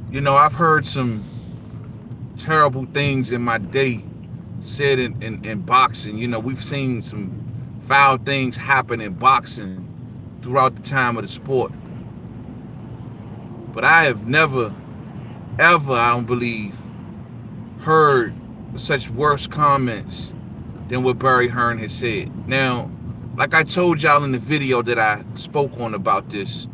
You know, I've heard some terrible things in my day said in boxing. You know, we've seen some foul things happen in boxing throughout the time of the sport. But I have never, ever, I don't believe, heard such worse comments than what Barry Hearn has said. Now, like I told y'all in the video that I spoke on about this,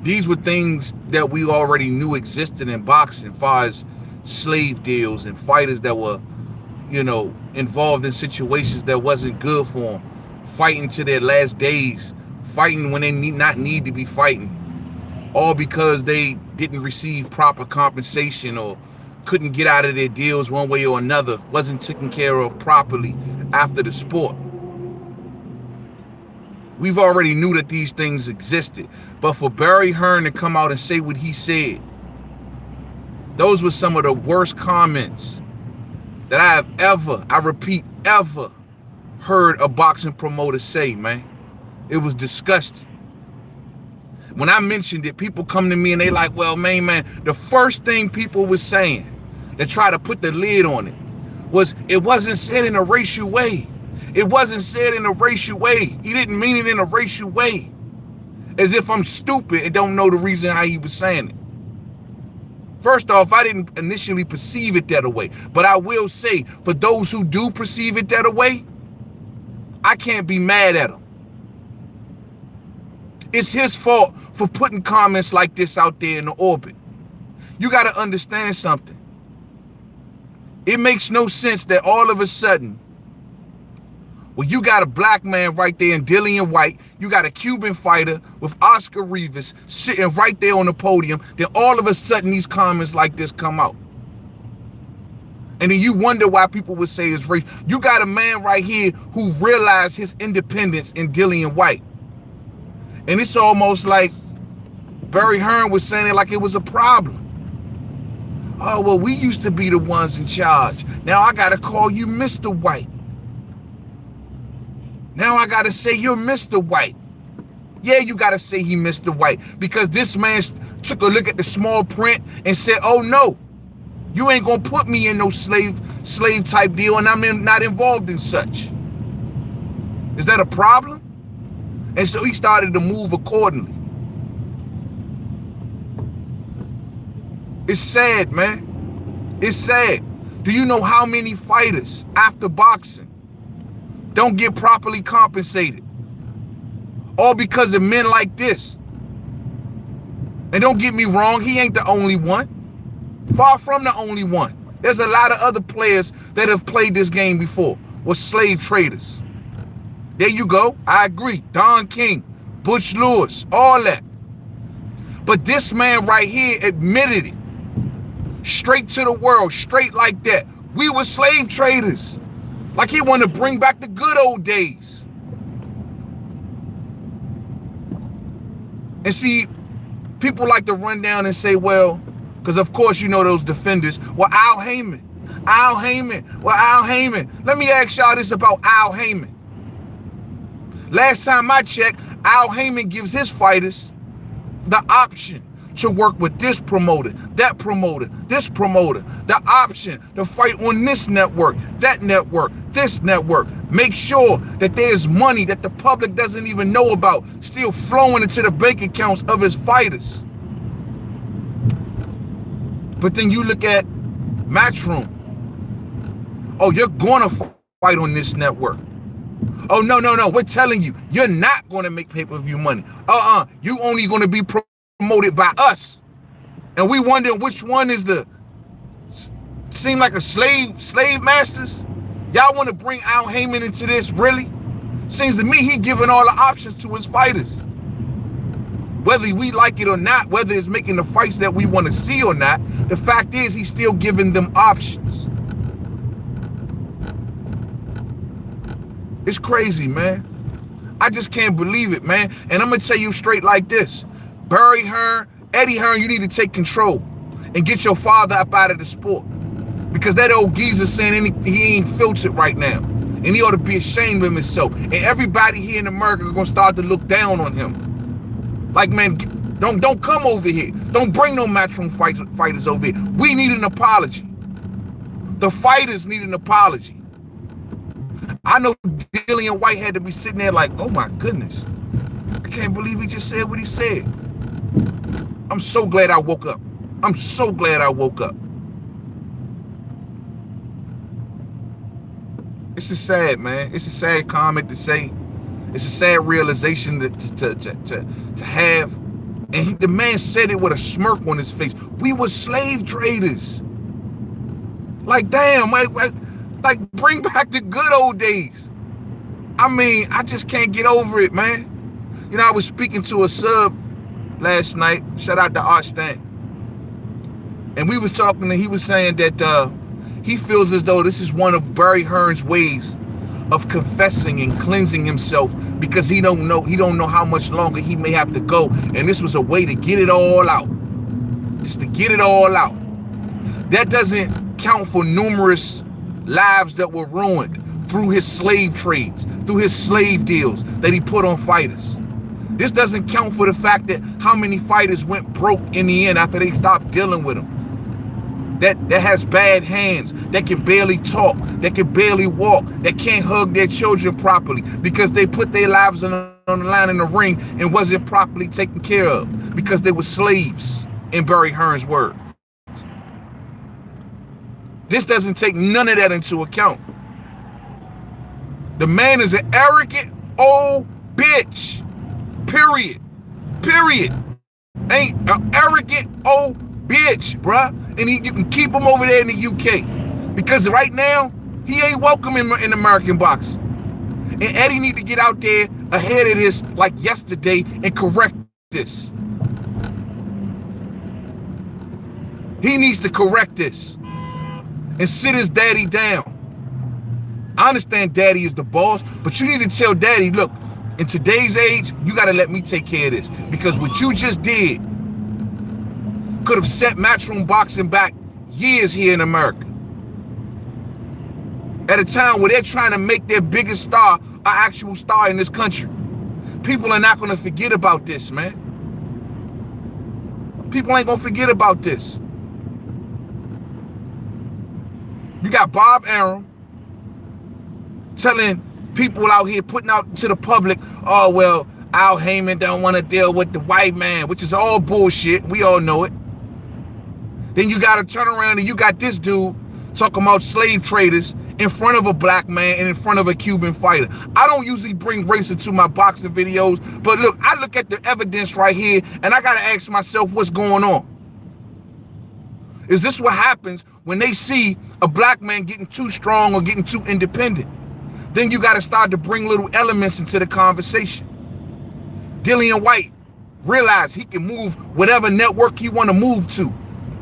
these were things that we already knew existed in boxing, as far as slave deals and fighters that were, you know, involved in situations that wasn't good for them, fighting to their last days, fighting when they not need to be fighting, all because they didn't receive proper compensation or couldn't get out of their deals one way or another, wasn't taken care of properly after the sport. We've already knew that these things existed. But for Barry Hearn to come out and say what he said, those were some of the worst comments that I have ever, I repeat, ever heard a boxing promoter say, man. It was disgusting. When I mentioned it, people come to me and they like, well, man, the first thing people were saying that try to put the lid on it was it wasn't said in a racial way. It wasn't said in a racial way. He didn't mean it in a racial way. As if I'm stupid and don't know the reason how he was saying it. First off, I didn't initially perceive it that way. But I will say, for those who do perceive it that way, I can't be mad at him. It's his fault for putting comments like this out there in the orbit. You got to understand something. It makes no sense that all of a sudden, well, you got a black man right there in Dillian White. You got a Cuban fighter with Oscar Rivas sitting right there on the podium. Then all of a sudden, these comments like this come out. And then you wonder why people would say it's race. You got a man right here who realized his independence in Dillian White. And it's almost like Barry Hearn was saying it like it was a problem. Oh, well, we used to be the ones in charge. Now I got to call you Mr. White. Now I got to say you're Mr. White. Yeah, you got to say he Mr. White, because this man took a look at the small print and said, oh, no, you ain't going to put me in no slave type deal, and I'm not involved in such. Is that a problem? And so he started to move accordingly. It's sad, man. It's sad. Do you know how many fighters after boxing don't get properly compensated? All because of men like this. And don't get me wrong, he ain't the only one. Far from the only one. There's a lot of other players that have played this game before, were slave traders. There you go. I agree. Don King, Butch Lewis, all that. But this man right here admitted it. Straight to the world, straight like that. We were slave traders. Like he wanted to bring back the good old days. And see, people like to run down and say, well, because of course you know those defenders, well, Al Heyman. Let me ask y'all this about Al Heyman. Last time I checked, Al Heyman gives his fighters the option to work with this promoter, that promoter, this promoter, the option to fight on this network, that network, this network. Make sure that there's money that the public doesn't even know about still flowing into the bank accounts of his fighters. But then you look at Matchroom. Oh, you're gonna fight on this network. Oh, no, we're telling you, you're not gonna make pay-per-view money. You only gonna be promoted by us. And we wondering which one is the, seem like a slave masters? Y'all want to bring Al Heyman into this, really? Seems to me he giving all the options to his fighters. Whether we like it or not, whether it's making the fights that we want to see or not, the fact is he's still giving them options. It's crazy, man. I just can't believe it, man. And I'm going to tell you straight like this. Barry Hearn, Eddie Hearn, you need to take control and get your father up out of the sport. Because that old geezer saying he ain't filtered right now. And he ought to be ashamed of himself. And everybody here in America is going to start to look down on him. Like, man, Don't come over here. Don't bring no matchroom fighters over here. We need an apology. The fighters need an apology. I know Dillian White had to be sitting there like, oh my goodness. I can't believe he just said what he said. I'm so glad I woke up. I'm so glad I woke up. It's a sad, man. It's a sad comment to say. It's a sad realization to have. And the man said it with a smirk on his face. We were slave traders. Like, damn, like bring back the good old days. I mean, I just can't get over it, man. You know, I was speaking to a sub last night. Shout out to Art Stan. And we was talking, and he was saying that he feels as though this is one of Barry Hearn's ways of confessing and cleansing himself, because he don't know how much longer he may have to go, and this was a way to get it all out, just to get it all out. That doesn't count for numerous lives that were ruined through his slave trades, through his slave deals that he put on fighters. This doesn't count for the fact that how many fighters went broke in the end after they stopped dealing with him. That has bad hands, that can barely talk, that can barely walk, that can't hug their children properly because they put their lives on the line in the ring and wasn't properly taken care of because they were slaves, in Barry Hearn's words. This doesn't take none of that into account. The man is an arrogant old bitch. Period. Ain't an arrogant old bitch, bruh. And you can keep him over there in the UK. Because right now, he ain't welcome in American boxing. And Eddie need to get out there ahead of this like yesterday and correct this. He needs to correct this and sit his daddy down. I understand daddy is the boss, but you need to tell daddy, look, in today's age, you got to let me take care of this. Because what you just did could have set matchroom boxing back years here in America. At a time where they're trying to make their biggest star an actual star in this country. People are not going to forget about this, man. People ain't going to forget about this. You got Bob Arum telling people out here, putting out to the public, oh, well, Al Heyman don't want to deal with the white man, which is all bullshit. We all know it. Then you got to turn around and you got this dude talking about slave traders in front of a black man and in front of a Cuban fighter. I don't usually bring race into my boxing videos, but look, I look at the evidence right here and I got to ask myself what's going on. Is this what happens when they see a black man getting too strong or getting too independent? Then you got to start to bring little elements into the conversation. Dillian White realized he can move whatever network he want to move to.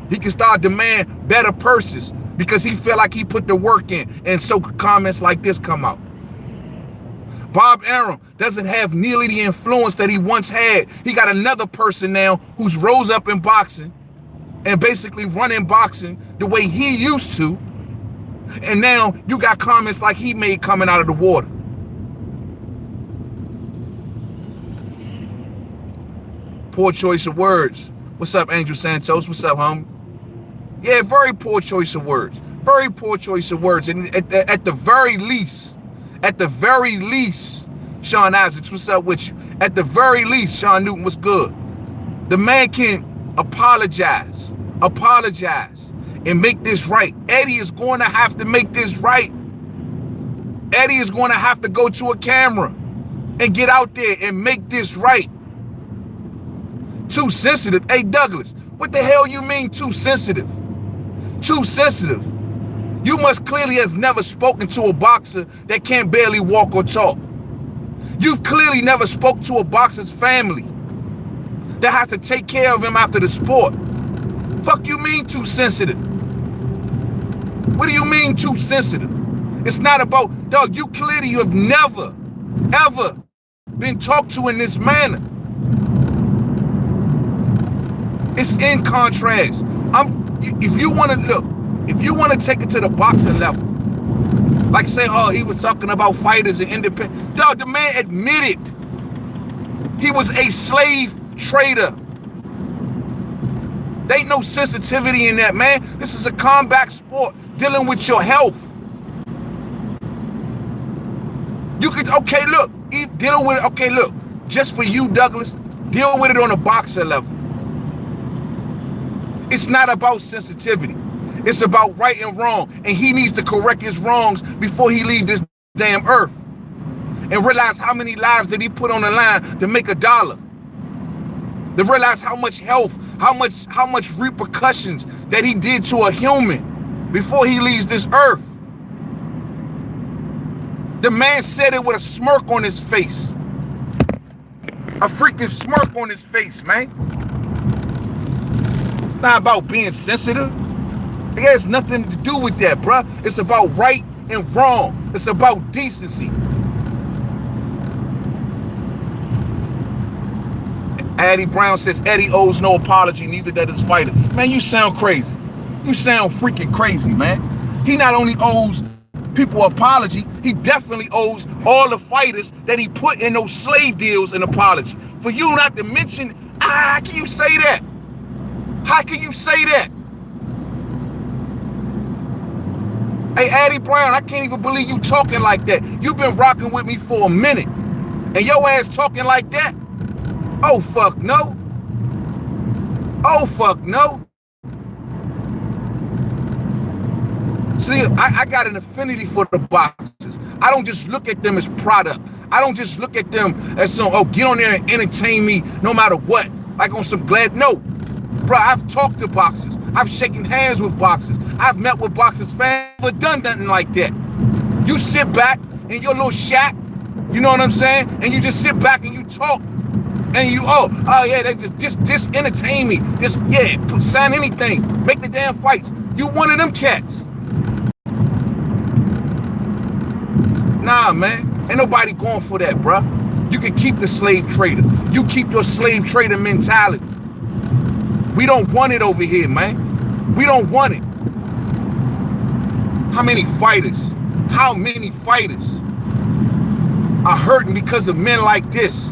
He can start demand better purses because he felt like he put the work in, and so comments like this come out. Bob Arum doesn't have nearly the influence that he once had. He got another person now who's rose up in boxing and basically running boxing the way he used to. And now you got comments like he made coming out of the water. Poor choice of words. What's up, Angel Santos? What's up, homie? Yeah, very poor choice of words. Very poor choice of words. And at the very least, Sean Isaacs, what's up with you? At the very least, Sean Newton, what's good? The man can apologize, and make this right. Eddie is going to have to make this right. Eddie is going to have to go to a camera and get out there and make this right. Too sensitive. Hey, Douglas, what the hell you mean too sensitive? Too sensitive. You must clearly have never spoken to a boxer that can't barely walk or talk. You've clearly never spoke to a boxer's family that has to take care of him after the sport. Fuck you mean too sensitive? What do you mean too sensitive? It's not about, dog, you have never, ever been talked to in this manner. It's in contrast. If you want to take it to the boxing level, like say, oh, he was talking about fighters and independent. Dog, the man admitted he was a slave trader. There ain't no sensitivity in that, man. This is a combat sport dealing with your health. You could, okay, look, deal with it. Okay, look, just for you, Douglas, deal with it on a boxer level. It's not about sensitivity. It's about right and wrong. And he needs to correct his wrongs before he leaves this damn earth. And realize how many lives that he put on the line to make $1. To realize how much health, how much repercussions that he did to a human before he leaves this earth. The man said it with a smirk on his face. A freaking smirk on his face, man. It's not about being sensitive. It has nothing to do with that, bruh. It's about right and wrong. It's about decency. Addie Brown says Eddie owes no apology, neither does his fighter. Man, you sound crazy. You sound freaking crazy, man. He not only owes people apology, he definitely owes all the fighters that he put in those slave deals an apology. For you not to mention, how can you say that? How can you say that? Hey, Addie Brown, I can't even believe you talking like that. You've been rocking with me for a minute, and your ass talking like that? Oh, fuck no. Oh, fuck no. See, I got an affinity for the boxers. I don't just look at them as product. I don't just look at them as some, oh, get on there and entertain me no matter what. Like on some glad, no. Bro, I've talked to boxers. I've shaken hands with boxers. I've met with boxers, fans, never done nothing like that. You sit back in your little shack, you know what I'm saying? And you just sit back and you talk. And you, oh yeah, they just entertain me. Just, yeah, sign anything. Make the damn fights. You one of them cats. Nah, man. Ain't nobody going for that, bruh. You can keep the slave trader. You keep your slave trader mentality. We don't want it over here, man. We don't want it. How many fighters are hurting because of men like this?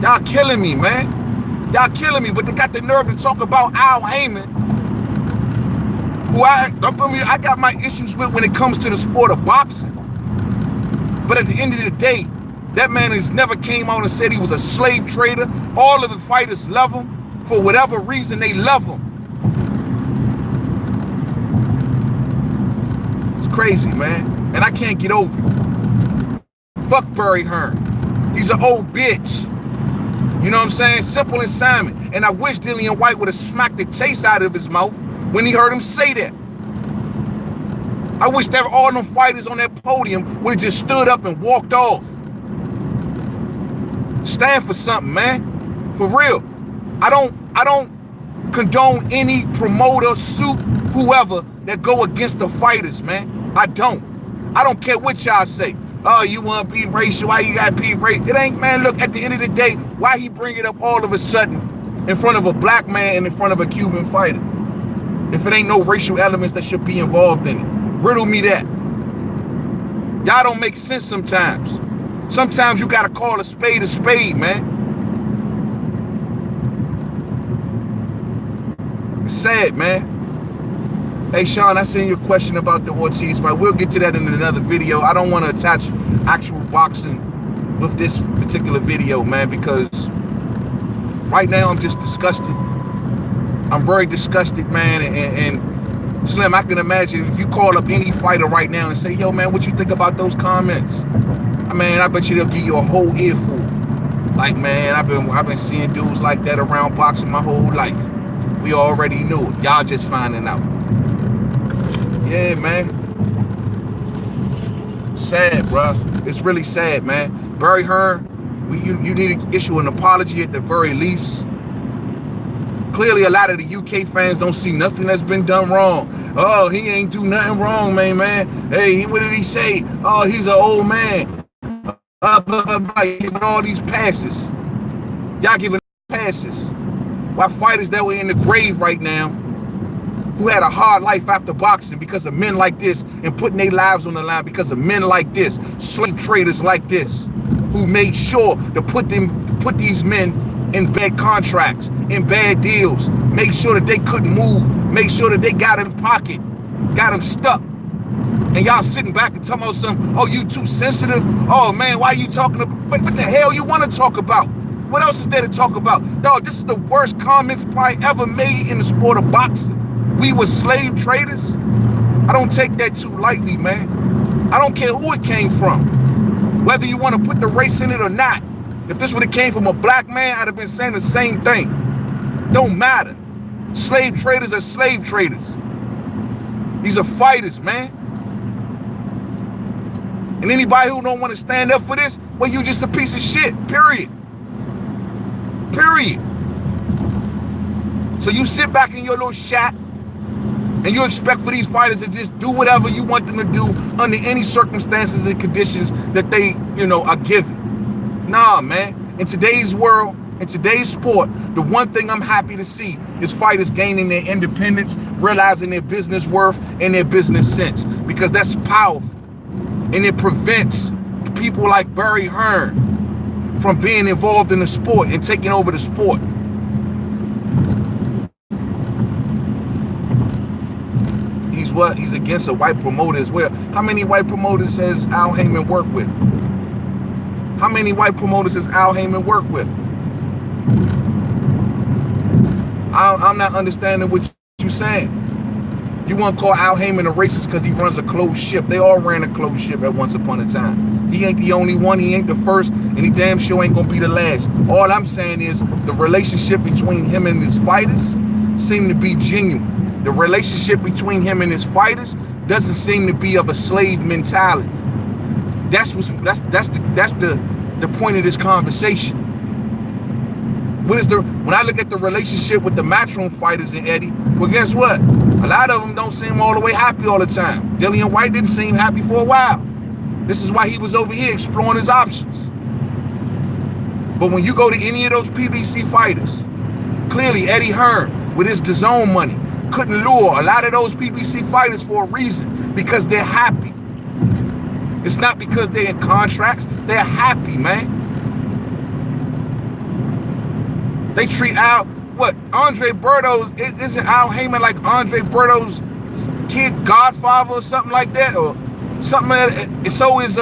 Y'all killing me, man. Y'all killing me, but they got the nerve to talk about Al Heyman, who I got my issues with when it comes to the sport of boxing. But at the end of the day, that man has never came out and said he was a slave trader. All of the fighters love him. For whatever reason, they love him. It's crazy, man. And I can't get over it. Fuck Barry Hearn. He's an old bitch. You know what I'm saying? Simple and Simon. And I wish Dillian White would have smacked the taste out of his mouth when he heard him say that. I wish that all them fighters on that podium would have just stood up and walked off. Stand for something, man. For real. I don't condone any promoter, suit, whoever that go against the fighters, man. I don't care what y'all say. Oh, you want to be racial? Why you got to be racial? It ain't, man, look, at the end of the day, why he bring it up all of a sudden in front of a black man and in front of a Cuban fighter? If it ain't no racial elements that should be involved in it. Riddle me that. Y'all don't make sense sometimes. Sometimes you got to call a spade, man. It's sad, man. Hey, Sean, I seen your question about the Ortiz fight. We'll get to that in another video. I don't want to attach actual boxing with this particular video, man, because right now I'm just disgusted. I'm very disgusted, man, and Slim, I can imagine if you call up any fighter right now and say, yo, man, what you think about those comments? I mean, I bet you they'll give you a whole earful. Like, man, I've been seeing dudes like that around boxing my whole life. We already knew it. Y'all just finding out. Yeah, man. Sad, bro. It's really sad, man. Barry Hearn, you need to issue an apology at the very least. Clearly, a lot of the UK fans don't see nothing that's been done wrong. Oh, he ain't do nothing wrong, man. Hey, what did he say? Oh, he's an old man. Blah, blah, blah. Giving all these passes. Y'all giving passes. While fighters that were in the grave right now, who had a hard life after boxing because of men like this and putting their lives on the line because of men like this, slave traders like this, who made sure to put these men in bad contracts, in bad deals, make sure that they couldn't move, make sure that they got in pocket, got them stuck. And y'all sitting back and talking about something, oh, you too sensitive? Oh man, why are you talking about, what the hell you want to talk about? What else is there to talk about? Dog, this is the worst comments probably ever made in the sport of boxing. We were slave traders. I don't take that too lightly, man. I don't care who it came from, whether you want to put the race in it or not. If this would have came from a black man, I'd have been saying the same thing. Don't matter. Slave traders are slave traders. These are fighters, man. And anybody who don't want to stand up for this, well, you just a piece of shit, period. Period. So you sit back in your little shack and you expect for these fighters to just do whatever you want them to do under any circumstances and conditions that they, are given. Nah, man. In today's world, in today's sport, the one thing I'm happy to see is fighters gaining their independence, realizing their business worth and their business sense, because that's powerful. And it prevents people like Barry Hearn from being involved in the sport and taking over the sport. He's what? He's against a white promoter as well. How many white promoters has Al Heyman worked with? How many white promoters has Al Heyman worked with? I'm not understanding what you're saying. You want to call Al Heyman a racist because he runs a closed ship. They all ran a closed ship at once upon a time. He ain't the only one. He ain't the first. And he damn sure ain't going to be the last. All I'm saying is the relationship between him and his fighters seem to be genuine. The relationship between him and his fighters doesn't seem to be of a slave mentality. That's the point of this conversation. When I look at the relationship with the Matchroom fighters and Eddie, well, guess what? A lot of them don't seem all the way happy all the time. Dillian White didn't seem happy for a while. This is why he was over here exploring his options. But when you go to any of those PBC fighters, clearly Eddie Hearn, with his DAZN money, couldn't lure a lot of those PBC fighters for a reason, because they're happy. It's not because they're in contracts. They're happy, man. They treat Andre Berto's, isn't Al Heyman like Andre Berto's kid godfather or something like that? Or something like that? And so is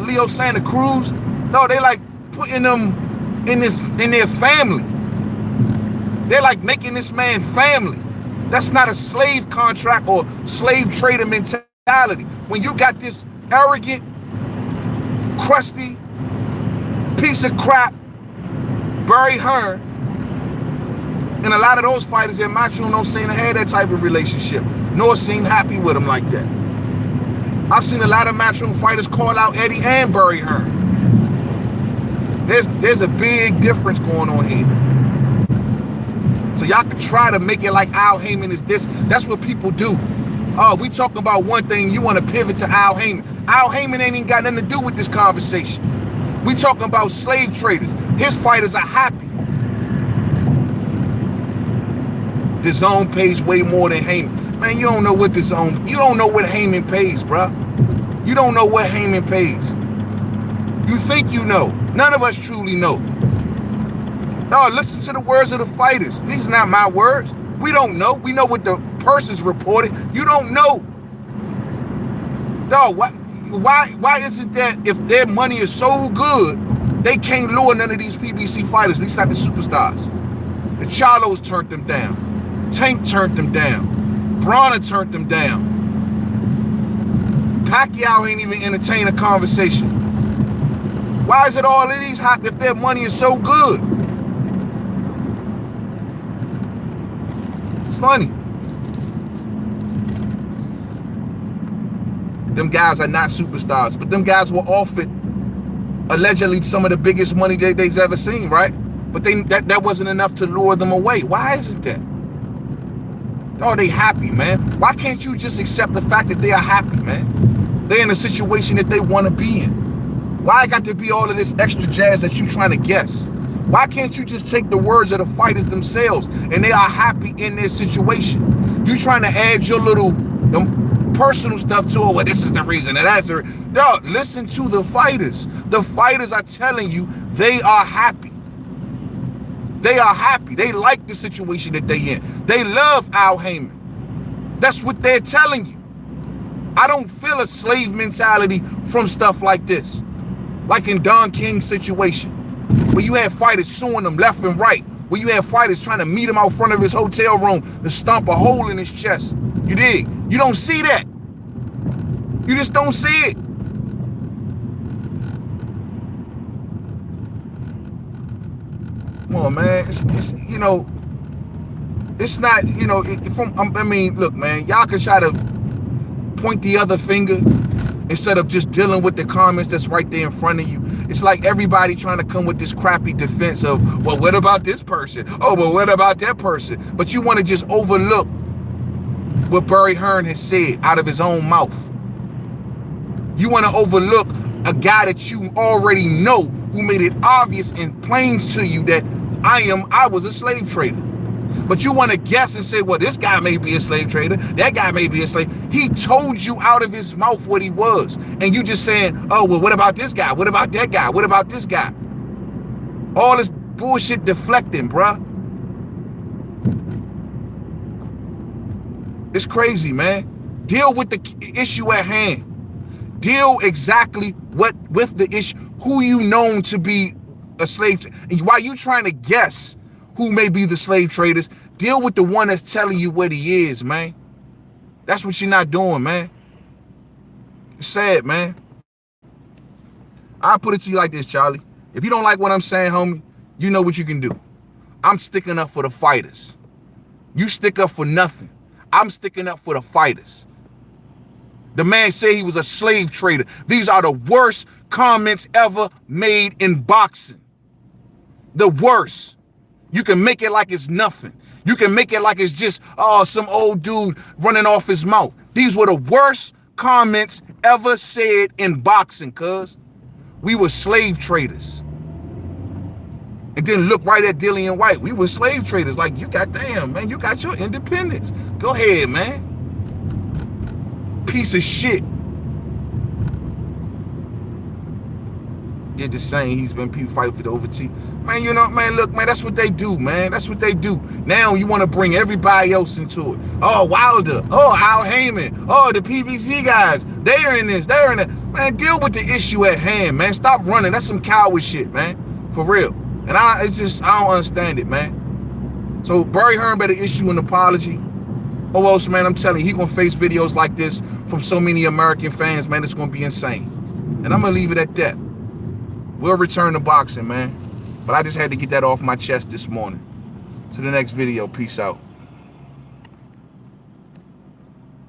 Leo Santa Cruz. No, they like putting them in their family. They're like making this man family. That's not a slave contract or slave trader mentality. When you got this arrogant, crusty piece of crap, Barry Hearn, and a lot of those fighters at Matchroom don't seem to have that type of relationship, nor seem happy with him like that. I've seen a lot of Matchroom fighters call out Eddie and Barry Hearn. There's a big difference going on here. So y'all can try to make it like Al Heyman is this. That's what people do. Oh, we talking about one thing, you want to pivot to Al Heyman. Al Heyman ain't even got nothing to do with this conversation. We talking about slave traders. His fighters are happy. DAZN pays way more than Heyman. Man, you don't know what DAZN, you don't know what Heyman pays, bruh. You don't know what Heyman pays. You think you know. None of us truly know. No, listen to the words of the fighters. These are not my words. We don't know. We know what the persons reported. You don't know. No, why is it that if their money is so good, they can't lure none of these PBC fighters, at least not the superstars? The Charlos turned them down. Tank turned them down. Bronner turned them down. Pacquiao ain't even entertain a conversation. Why is it all of these hot if their money is so good? It's funny. Them guys are not superstars, but them guys were offered allegedly some of the biggest money they've ever seen, right? But that wasn't enough to lure them away. Why isn't that? Oh, they happy, man. Why can't you just accept the fact that they are happy, man? They're in a situation that they want to be in. Why got to be all of this extra jazz that you trying to guess? Why can't you just take the words of the fighters themselves and they are happy in their situation? You trying to add your little personal stuff to it. Well, this is the reason and that's the reason. No, listen to the fighters. The fighters are telling you they are happy. They are happy. They like the situation that they in. They love Al Haymon. That's what they're telling you. I don't feel a slave mentality from stuff like this. Like in Don King's situation, where you had fighters suing him left and right, where you had fighters trying to meet him out front of his hotel room to stomp a hole in his chest. You dig? You don't see that. You just don't see it. Come on, man. It's you know, it's not, you know, I mean, look, man, y'all can try to point the other finger instead of just dealing with the comments that's right there in front of you. It's like everybody trying to come with this crappy defense of, well, what about this person? Oh, well, what about that person? But you want to just overlook what Barry Hearn has said out of his own mouth. You want to overlook a guy that you already know, who made it obvious and plain to you that I was a slave trader. But you want to guess and say, well, this guy may be a slave trader, that guy may be a slave. He told you out of his mouth what he was. And you just saying, oh, well, what about this guy? What about that guy? What about this guy? All this bullshit deflecting, bruh. It's crazy, man. Deal with the issue at hand. Deal exactly with the issue. Who you known to be a slave trader. And while you trying to guess who may be the slave traders, deal with the one that's telling you what he is, man. That's what you're not doing, man. It's sad, man. I'll put it to you like this, Charlie. If you don't like what I'm saying, homie, you know what you can do. I'm sticking up for the fighters. You stick up for nothing. I'm sticking up for the fighters. The man said he was a slave trader. These are the worst comments ever made in boxing. The worst. You can make it like it's nothing. You can make it like it's just, oh, some old dude running off his mouth. These were the worst comments ever said in boxing, cuz. We were slave traders. And then look right at Dillian White. We were slave traders. Like, you got, damn, man, you got your independence. Go ahead, man. Piece of shit. Did the same. He's been people fighting for the overseas. Man, you know, man, look, man, that's what they do, man. That's what they do. Now you want to bring everybody else into it. Oh, Wilder. Oh, Al Haymon. Oh, the PBC guys. They're in this. They're in that. Man, deal with the issue at hand, man. Stop running. That's some coward shit, man. For real. And I don't understand it, man. So Barry Hearn better issue an apology. Or else, man, I'm telling you, he gonna face videos like this from so many American fans, man. It's gonna be insane. And I'm gonna leave it at that. We'll return to boxing, man. But I just had to get that off my chest this morning. To the next video. Peace out.